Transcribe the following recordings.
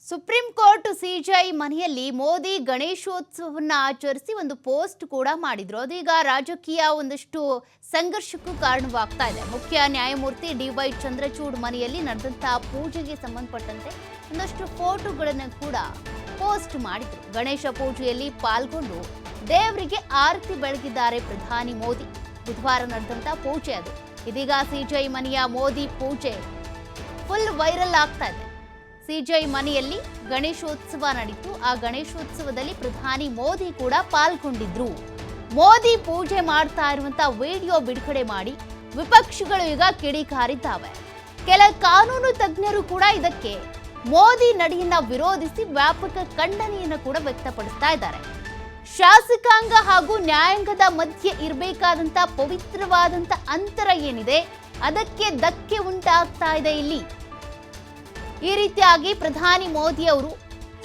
Supreme court CJI ಮನೆಯಲ್ಲಿ ಮೋದಿ ಗಣೇಶೋತ್ಸವವನ್ನು ಆಚರಿಸಿ ಒಂದು ಪೋಸ್ಟ್ ಕೂಡ ಮಾಡಿದ್ರು. ಅದೀಗ ರಾಜಕೀಯ ಒಂದಷ್ಟು ಸಂಘರ್ಷಕ್ಕೂ ಕಾರಣವಾಗ್ತಾ ಇದೆ. ಮುಖ್ಯ ನ್ಯಾಯಮೂರ್ತಿ ಡಿ.ವೈ. ಚಂದ್ರಚೂಡ್ ಮನೆಯಲ್ಲಿ ನಡೆದಂತಹ ಪೂಜೆಗೆ ಸಂಬಂಧಪಟ್ಟಂತೆ ಒಂದಷ್ಟು ಫೋಟೋಗಳನ್ನು ಕೂಡ ಪೋಸ್ಟ್ ಮಾಡಿದ್ರು. ಗಣೇಶ ಪೂಜೆಯಲ್ಲಿ ಪಾಲ್ಗೊಂಡು ದೇವರಿಗೆ ಆರತಿ ಬೆಳಗಿದ್ದಾರೆ ಪ್ರಧಾನಿ ಮೋದಿ. ಬುಧವಾರ ನಡೆದಂತಹ ಪೂಜೆ ಅದು. ಇದೀಗ ಸಿಜೆಐ ಮನೆಯ ಮೋದಿ ಪೂಜೆ ಫುಲ್ ವೈರಲ್ ಆಗ್ತಾ ಇದೆ. ಸಿಜೆಐ ಮನೆಯಲ್ಲಿ ಗಣೇಶೋತ್ಸವ ನಡೀತು. ಆ ಗಣೇಶೋತ್ಸವದಲ್ಲಿ ಪ್ರಧಾನಿ ಮೋದಿ ಕೂಡ ಪಾಲ್ಗೊಂಡಿದ್ರು. ಮೋದಿ ಪೂಜೆ ಮಾಡ್ತಾ ಇರುವಂತಹ ವಿಡಿಯೋ ಬಿಡುಗಡೆ ಮಾಡಿ ವಿಪಕ್ಷಗಳು ಈಗ ಕಿಡಿಕಾರಿದ್ದಾವೆ. ಕೆಲ ಕಾನೂನು ತಜ್ಞರು ಕೂಡ ಇದಕ್ಕೆ ಮೋದಿ ನಡೆಯನ್ನ ವಿರೋಧಿಸಿ ವ್ಯಾಪಕ ಖಂಡನೆಯನ್ನು ಕೂಡ ವ್ಯಕ್ತಪಡಿಸ್ತಾ ಇದ್ದಾರೆ. ಶಾಸಕಾಂಗ ಹಾಗೂ ನ್ಯಾಯಾಂಗದ ಮಧ್ಯೆ ಇರಬೇಕಾದಂತ ಪವಿತ್ರವಾದಂತ ಅಂತರ ಏನಿದೆ ಅದಕ್ಕೆ ಧಕ್ಕೆ ಉಂಟಾಗ್ತಾ ಇದೆ. ಇಲ್ಲಿ ಈ ರೀತಿಯಾಗಿ ಪ್ರಧಾನಿ ಮೋದಿ ಅವರು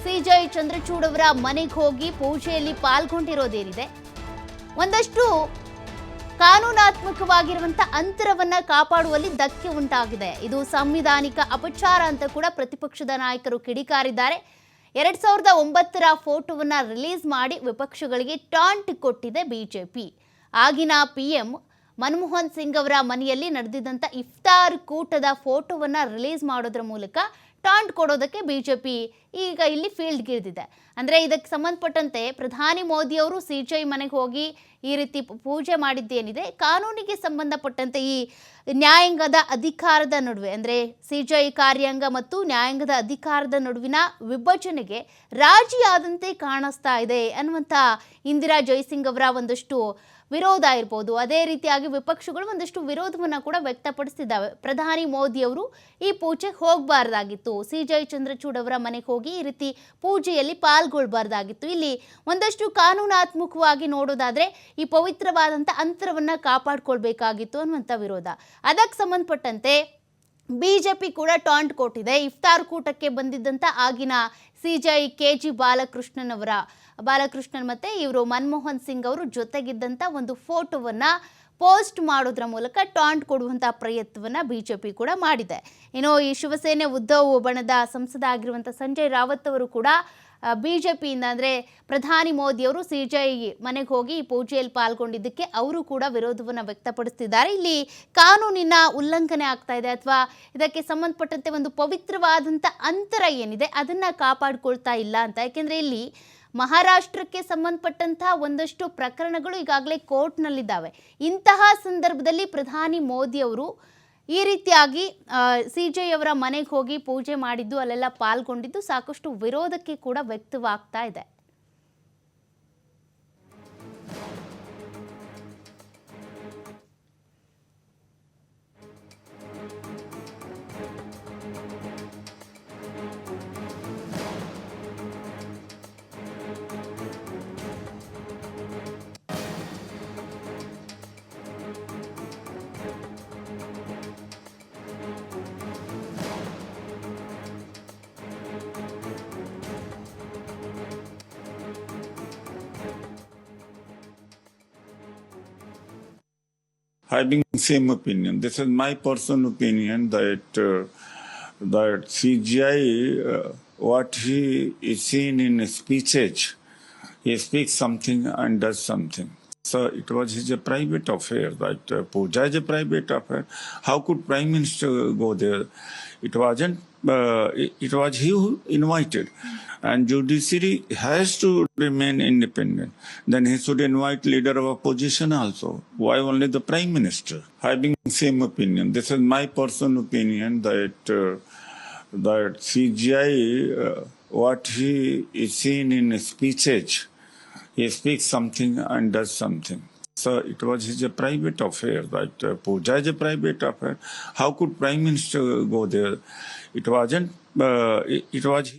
ಸಿಜೆಐ ಚಂದ್ರಚೂಡ್ ಅವರ ಮನೆಗೆ ಹೋಗಿ ಪೂಜೆಯಲ್ಲಿ ಪಾಲ್ಗೊಂಡಿರೋದೇನಿದೆ, ಒಂದಷ್ಟು ಕಾನೂನಾತ್ಮಕವಾಗಿರುವಂತ ಅಂತರವನ್ನ ಕಾಪಾಡುವಲ್ಲಿ ಧಕ್ಕೆ ಉಂಟಾಗಿದೆ. ಇದು ಸಂವಿಧಾನಿಕ ಅಪಚಾರ ಅಂತ ಕೂಡ ಪ್ರತಿಪಕ್ಷದ ನಾಯಕರು ಕಿಡಿಕಾರಿದ್ದಾರೆ. 2009ರ ಫೋಟೋವನ್ನ ರಿಲೀಸ್ ಮಾಡಿ ವಿಪಕ್ಷಗಳಿಗೆ ಟಾಂಟ್ ಕೊಟ್ಟಿದೆ ಬಿಜೆಪಿ. ಆಗಿನ ಪಿಎಂ ಮನಮೋಹನ್ ಸಿಂಗ್ ಅವರ ಮನೆಯಲ್ಲಿ ನಡೆದಿದ್ದಂಥ ಇಫ್ತಾರ್ ಕೂಟದ ಫೋಟೋವನ್ನ ರಿಲೀಸ್ ಮಾಡೋದ್ರ ಮೂಲಕ ಟಾಂಟ್ ಕೊಡೋದಕ್ಕೆ ಬಿಜೆಪಿ ಈಗ ಇಲ್ಲಿ ಫೀಲ್ಡ್ಗಿಳಿದಿದೆ. ಅಂದರೆ ಇದಕ್ಕೆ ಸಂಬಂಧಪಟ್ಟಂತೆ ಪ್ರಧಾನಿ ಮೋದಿ ಅವರು ಸಿಜೆಐ ಮನೆಗೆ ಹೋಗಿ ಈ ರೀತಿ ಪೂಜೆ ಮಾಡಿದ್ದೇನಿದೆ, ಕಾನೂನಿಗೆ ಸಂಬಂಧಪಟ್ಟಂತೆ ಈ ನ್ಯಾಯಾಂಗದ ಅಧಿಕಾರದ ನಡುವೆ ಅಂದರೆ ಸಿಜೆಐ ಕಾರ್ಯಾಂಗ ಮತ್ತು ನ್ಯಾಯಾಂಗದ ಅಧಿಕಾರದ ನಡುವಿನ ವಿಭಜನೆಗೆ ರಾಜಿಯಾದಂತೆ ಕಾಣಿಸ್ತಾ ಇದೆ ಅನ್ನುವಂಥ ಇಂದಿರಾ ಜೈಸಿಂಗ್ ಅವರ ಒಂದಷ್ಟು ವಿರೋಧ ಇರ್ಬೋದು. ಅದೇ ರೀತಿಯಾಗಿ ವಿಪಕ್ಷಗಳು ಒಂದಷ್ಟು ವಿರೋಧವನ್ನು ಕೂಡ ವ್ಯಕ್ತಪಡಿಸಿದ್ದಾವೆ. ಪ್ರಧಾನಿ ಮೋದಿ ಅವರು ಈ ಪೂಜೆಗೆ ಹೋಗಬಾರ್ದಾಗಿತ್ತು, ಸಿಜೆಐ ಚಂದ್ರಚೂಡ್ ಅವರ ಮನೆಗೆ ಹೋಗಿ ಈ ರೀತಿ ಪೂಜೆಯಲ್ಲಿ ಪಾಲ್ಗೊಳ್ಬಾರ್ದಾಗಿತ್ತು. ಇಲ್ಲಿ ಒಂದಷ್ಟು ಕಾನೂನಾತ್ಮಕವಾಗಿ ನೋಡೋದಾದ್ರೆ ಈ ಪವಿತ್ರವಾದಂಥ ಅಂತರವನ್ನು ಕಾಪಾಡ್ಕೊಳ್ಬೇಕಾಗಿತ್ತು ಅನ್ನುವಂಥ ವಿರೋಧ. ಅದಕ್ಕೆ ಸಂಬಂಧಪಟ್ಟಂತೆ ಬಿಜೆಪಿ ಕೂಡ ಟಾಂಟ್ ಕೊಟ್ಟಿದೆ. ಇಫ್ತಾರ್ ಕೂಟಕ್ಕೆ ಬಂದಿದ್ದಂಥ ಆಗಿನ ಸಿಜೆಐ ಕೆಜಿ ಬಾಲಕೃಷ್ಣನ್ ಮತ್ತೆ ಇವರು ಮನಮೋಹನ್ ಸಿಂಗ್ ಅವರು ಜೊತೆಗಿದ್ದಂಥ ಒಂದು ಫೋಟೋವನ್ನ ಪೋಸ್ಟ್ ಮಾಡೋದ್ರ ಮೂಲಕ ಟಾಂಟ್ ಕೊಡುವಂಥ ಪ್ರಯತ್ನವನ್ನ ಬಿಜೆಪಿ ಕೂಡ ಮಾಡಿದೆ. ಇನ್ನು ಈ ಶಿವಸೇನೆ ಉದ್ಧವ್ ಬಣದ ಸಂಸದ ಆಗಿರುವಂಥ ಸಂಜಯ್ ರಾವತ್ ಅವರು ಕೂಡ ಬಿಜೆಪಿಯಿಂದ ಅಂದರೆ ಪ್ರಧಾನಿ ಮೋದಿ ಅವರು ಸಿಜೆಐ ಮನೆಗೆ ಹೋಗಿ ಈ ಪೂಜೆಯಲ್ಲಿ ಪಾಲ್ಗೊಂಡಿದ್ದಕ್ಕೆ ಅವರು ಕೂಡ ವಿರೋಧವನ್ನು ವ್ಯಕ್ತಪಡಿಸ್ತಿದ್ದಾರೆ. ಇಲ್ಲಿ ಕಾನೂನಿನ ಉಲ್ಲಂಘನೆ ಆಗ್ತಾ ಇದೆ ಅಥವಾ ಇದಕ್ಕೆ ಸಂಬಂಧಪಟ್ಟಂತೆ ಒಂದು ಪವಿತ್ರವಾದಂಥ ಅಂತರ ಏನಿದೆ ಅದನ್ನು ಕಾಪಾಡಿಕೊಳ್ತಾ ಇಲ್ಲ ಅಂತ. ಯಾಕೆಂದರೆ ಇಲ್ಲಿ ಮಹಾರಾಷ್ಟ್ರಕ್ಕೆ ಸಂಬಂಧಪಟ್ಟಂತಹ ಒಂದಷ್ಟು ಪ್ರಕರಣಗಳು ಈಗಾಗಲೇ ಕೋರ್ಟ್ನಲ್ಲಿದ್ದಾವೆ. ಇಂತಹ ಸಂದರ್ಭದಲ್ಲಿ ಪ್ರಧಾನಿ ಮೋದಿ ಅವರು ಈ ರೀತಿಯಾಗಿ ಸಿಜೆಐ ಅವರ ಮನೆಗೆ ಹೋಗಿ ಪೂಜೆ ಮಾಡಿದ್ದು, ಅಲ್ಲೆಲ್ಲ ಪಾಲ್ಗೊಂಡಿದ್ದು ಸಾಕಷ್ಟು ವಿರೋಧಕ್ಕೆ ಕೂಡ ವ್ಯಕ್ತವಾಗ್ತಾ ಇದೆ. Having same opinion. This is my personal opinion that CGI, what he is seen in speeches, he speaks something and does something. So it was his private affair. That puja is a private affair. How could Prime Minister go there? It wasn't. It was he who invited. And judiciary has to remain independent. Then he should invite leader of opposition also. Why only the Prime Minister? Having same opinion. This is my personal opinion that CGI, what he is seen in speeches, he speaks something and does something. So it was his private affair. That puja is a private affair. How could Prime Minister go there? It wasn't. It was.